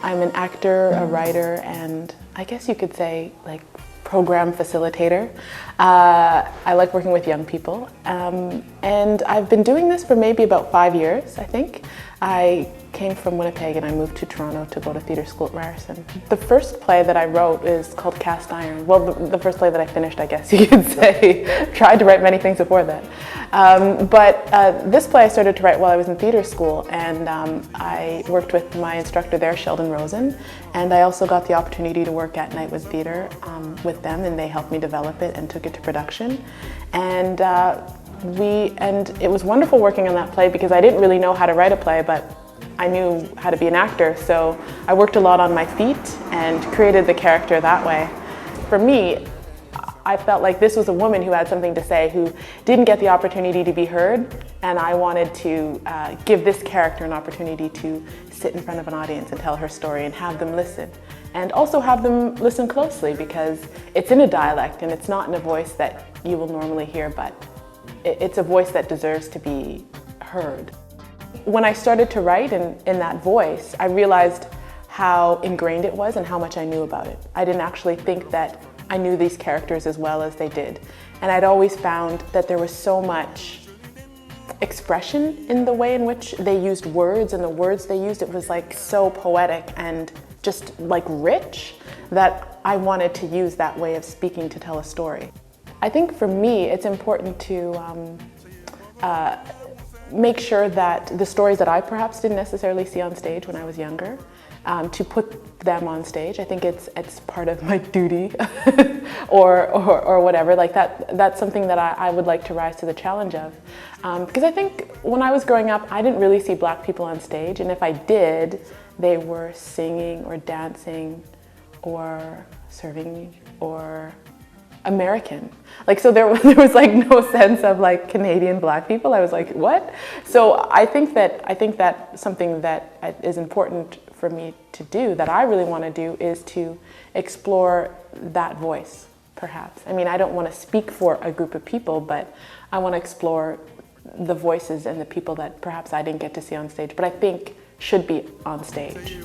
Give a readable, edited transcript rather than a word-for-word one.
I'm an actor, a writer, and I guess you could say like program facilitator. I like working with young people, and I've been doing this for maybe about 5 years, I think. I came from Winnipeg and I moved to Toronto to go to theatre school at Ryerson. The first play that I wrote is called Cast Iron. Well, the first play that I finished, I guess you could say. Tried to write many things before that. But this play I started to write while I was in theatre school, and I worked with my instructor there, Sheldon Rosen, and I also got the opportunity to work at Nightwood Theatre with them, and they helped me develop it and took it to production. And it was wonderful working on that play because I didn't really know how to write a play, but I knew how to be an actor, so I worked a lot on my feet and created the character that way. For me, I felt like this was a woman who had something to say, who didn't get the opportunity to be heard, and I wanted to give this character an opportunity to sit in front of an audience and tell her story and have them listen. And also have them listen closely, because it's in a dialect and it's not in a voice that you will normally hear, but it's a voice that deserves to be heard. When I started to write in that voice, I realized how ingrained it was and how much I knew about it. I didn't actually think that I knew these characters as well as they did. And I'd always found that there was so much expression in the way in which they used words, and the words they used, it was like so poetic and just like rich, that I wanted to use that way of speaking to tell a story. I think for me, it's important to make sure that the stories that I perhaps didn't necessarily see on stage when I was younger, to put them on stage. I think it's part of my duty or whatever. Like that's something that I would like to rise to the challenge of. Because I think when I was growing up, I didn't really see Black people on stage, and if I did, they were singing or dancing or serving or American. Like, so there was like no sense of like Canadian Black people. I was like, what? So I think that something that is important for me to do, that I really want to do, is to explore that voice, perhaps. I mean, I don't want to speak for a group of people, but I want to explore the voices and the people that perhaps I didn't get to see on stage, but I think should be on stage.